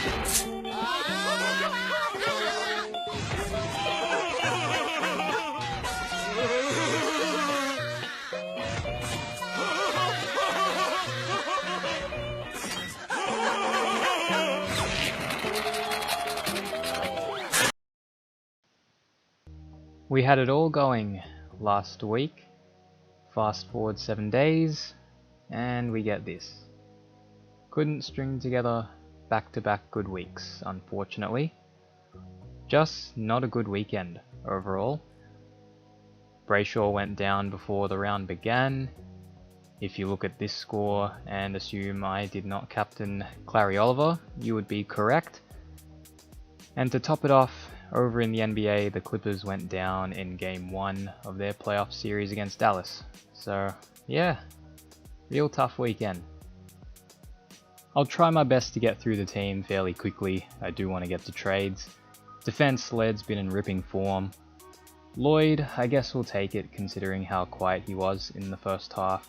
We had it all going last week. Fast forward 7 days, and we get this. Couldn't string together back-to-back good weeks, unfortunately. Just not a good weekend overall. Brayshaw went down before the round began. If you look at this score and assume I did not captain Clarry Oliver, you would be correct. And to top it off, over in the NBA, the Clippers went down in Game 1 of their playoff series against Dallas. So yeah, real tough weekend. I'll try my best to get through the team fairly quickly. I do want to get to trades. Defense led's been in ripping form. Lloyd, I guess we'll take it considering how quiet he was in the first half.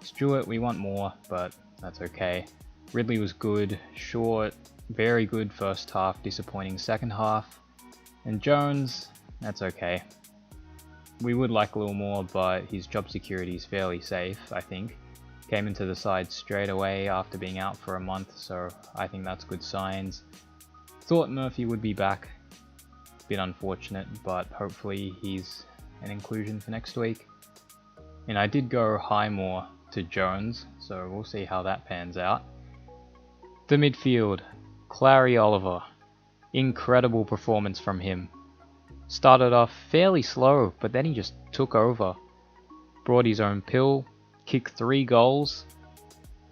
Stewart, we want more, but that's okay. Ridley was good, short, very good first half, disappointing second half. And Jones, that's okay. We would like a little more, but his job security is fairly safe, I think. Came into the side straight away after being out for a month, so I think that's good signs. Thought Murphy would be back. Bit unfortunate, but hopefully he's an inclusion for next week. And I did go high more to Jones, so we'll see how that pans out. The midfield, Clarry Oliver. Incredible performance from him. Started off fairly slow, but then he just took over. Brought his own pill, kicked 3 goals.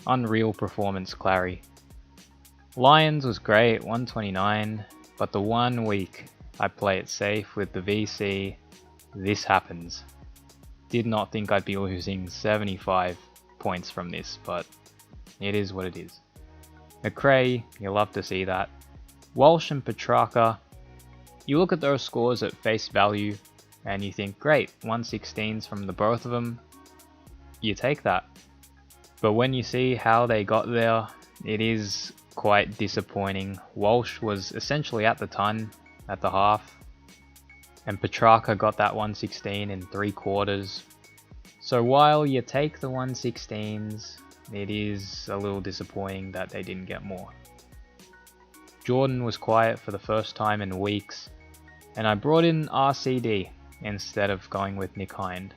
Unreal performance, Clarry. Lions was great, 129, but the 1 week I play it safe with the VC, this happens. Did not think I'd be losing 75 points from this, but it is what it is. McRae, you love to see that. Walsh and Petrarca, you look at those scores at face value and you think, great, 116s from the both of them, you take that. But when you see how they got there, it is quite disappointing. Walsh was essentially at the ton at the half, and Petrarca got that 116 in 3 quarters. So while you take the 116s, it is a little disappointing that they didn't get more. Jordan was quiet for the first time in weeks, and I brought in RCD instead of going with Nick Hind.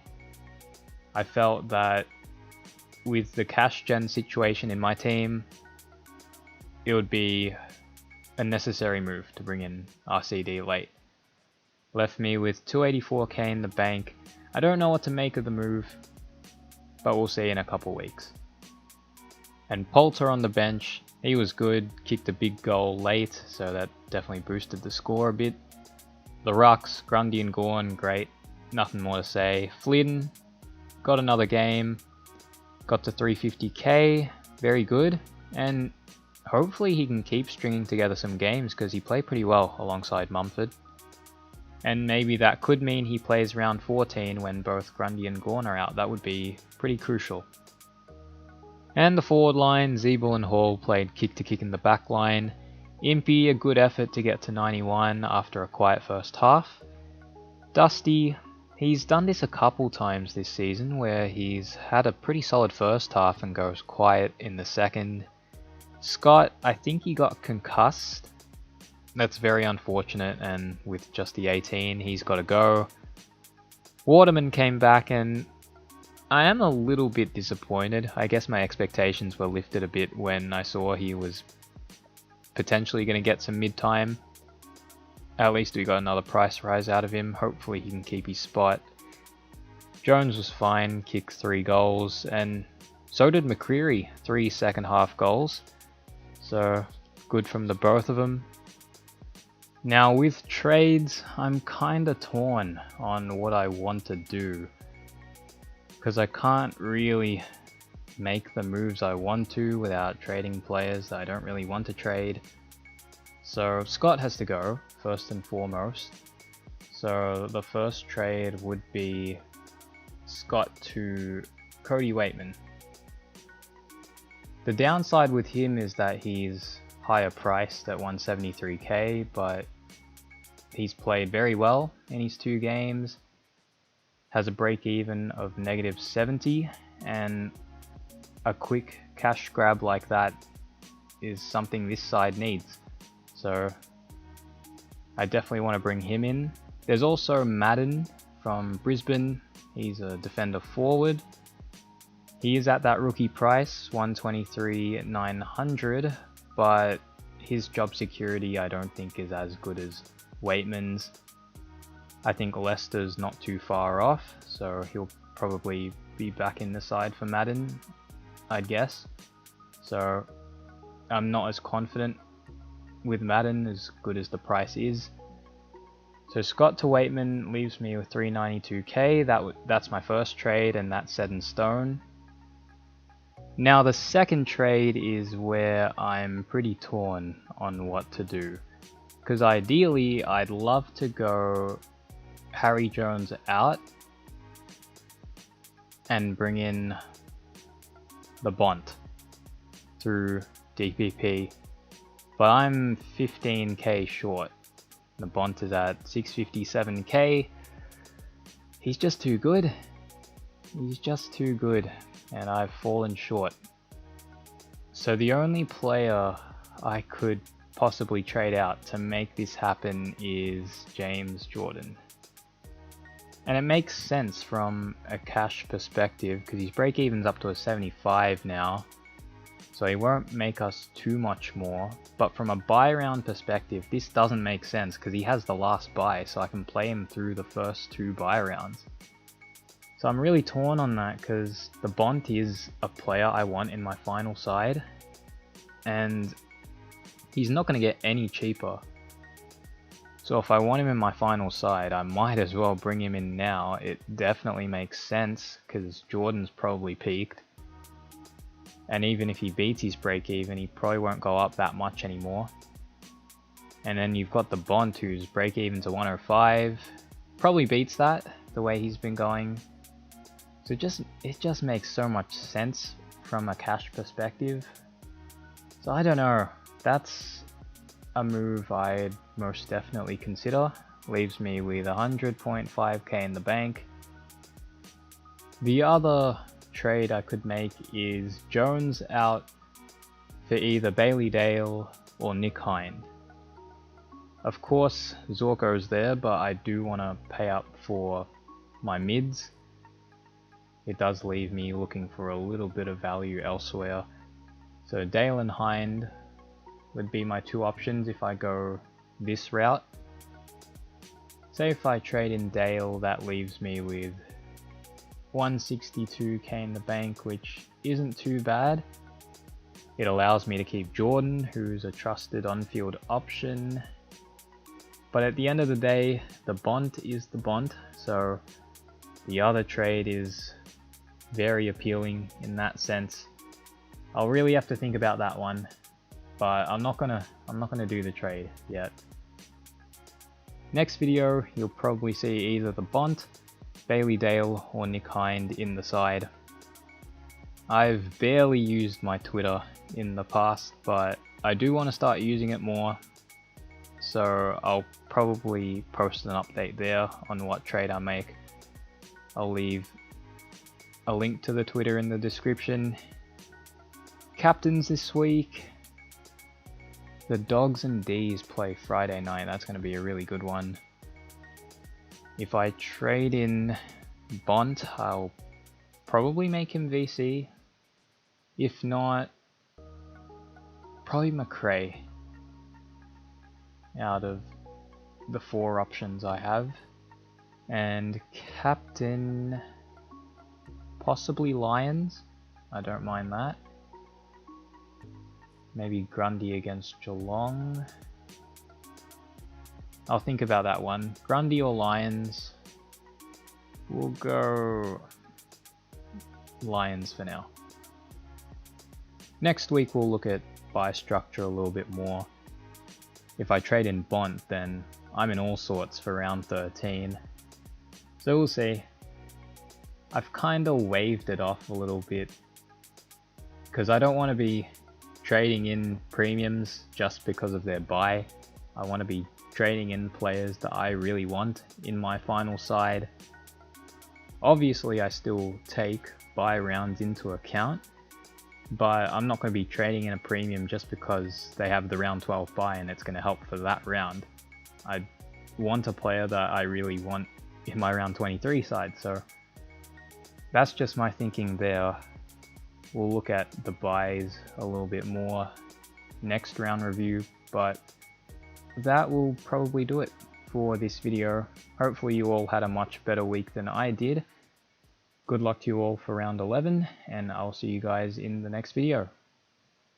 I felt that with the cash gen situation in my team, it would be a necessary move to bring in RCD late. Left me with 284k in the bank. I don't know what to make of the move, but we'll see in a couple weeks. And Poulter on the bench, he was good, kicked a big goal late, so that definitely boosted the score a bit. The Rucks, Grundy and Gorn, great, nothing more to say. Flynn, got another game, got to 350k, very good, and hopefully he can keep stringing together some games because he played pretty well alongside Mumford. And maybe that could mean he plays round 14 when both Grundy and Gorn are out. That would be pretty crucial. And the forward line, Zeeble and Hall played kick to kick in the back line. Impey, a good effort to get to 91 after a quiet first half. Dusty, he's done this a couple times this season where he's had a pretty solid first half and goes quiet in the second. Scott, I think he got concussed. That's very unfortunate, and with just the 18, he's got to go. Waterman came back, and I am a little bit disappointed. I guess my expectations were lifted a bit when I saw he was potentially going to get some mid-time. At least we got another price rise out of him. Hopefully he can keep his spot. Jones was fine, kicked 3 goals, and so did McCreary, 3 second half goals. So good from the both of them. Now with trades, I'm kinda torn on what I want to do, because I can't really make the moves I want to without trading players that I don't really want to trade. So Scott has to go, first and foremost. So the first trade would be Scott to Cody Waitman. The downside with him is that he's higher priced at 173k, but he's played very well in his 2 games, has a break even of -70, and a quick cash grab like that is something this side needs. So I definitely want to bring him in. There's also Madden from Brisbane. He's a defender forward. He is at that rookie price, 123,900, but his job security I don't think is as good as Waitman's. I think Leicester's not too far off, so he'll probably be back in the side for Madden, I'd guess. So I'm not as confident with Madden, as good as the price is. So Scott to Waitman leaves me with 392k. That's my first trade, and that's set in stone. Now the second trade is where I'm pretty torn on what to do, because ideally I'd love to go Harry Jones out and bring in the Bont through DPP, but I'm 15k short. The Bont is at 657k. He's just too good. He's just too good, and I've fallen short. So the only player I could possibly trade out to make this happen is James Jordan. And it makes sense from a cash perspective, because his break even's up to a 75 now, so he won't make us too much more. But from a buy round perspective, this doesn't make sense, because he has the last buy, so I can play him through the first 2 buy rounds. So I'm really torn on that, because the Bont is a player I want in my final side, and he's not going to get any cheaper. So if I want him in my final side, I might as well bring him in now. It definitely makes sense, because Jordan's probably peaked. And even if he beats his break even, he probably won't go up that much anymore. And then you've got the Bont, whose break even's a 105. Probably beats that, the way he's been going. So it just makes so much sense from a cash perspective. So I don't know, that's a move I'd most definitely consider. Leaves me with 100.5k in the bank. The other trade I could make is Jones out for either Bailey Dale or Nick Hind. Of course Zorko's there, but I do want to pay up for my mids. It does leave me looking for a little bit of value elsewhere. So Dale and Hind would be my 2 options if I go this route. Say if I trade in Dale, that leaves me with 162k in the bank, which isn't too bad. It allows me to keep Jordan, who's a trusted on-field option. But at the end of the day, the Bont is the Bont, so the other trade is very appealing in that sense. I'll really have to think about that one, but I'm not gonna do the trade yet. Next video, you'll probably see either the Bont, Bailey Dale, or Nick Hind in the side. I've barely used my Twitter in the past, but I do want to start using it more, so I'll probably post an update there on what trade I make. I'll leave a link to the Twitter in the description. Captains this week. The Dogs and D's play Friday night. That's going to be a really good one. If I trade in Bont, I'll probably make him VC. If not, probably McRae out of the 4 options I have. And captain, possibly Lions. I don't mind that. Maybe Grundy against Geelong. I'll think about that one. Grundy or Lions. We'll go Lions for now. Next week we'll look at buy structure a little bit more. If I trade in Bont, then I'm in all sorts for round 13. So we'll see. I've kind of waved it off a little bit, because I don't want to be trading in premiums just because of their buy. I want to be trading in players that I really want in my final side. Obviously, I still take buy rounds into account, but I'm not going to be trading in a premium just because they have the round 12 buy and it's going to help for that round. I want a player that I really want in my round 23 side, so that's just my thinking there. We'll look at the buys a little bit more next round review, but that will probably do it for this video. Hopefully you all had a much better week than I did. Good luck to you all for round 11, and I'll see you guys in the next video.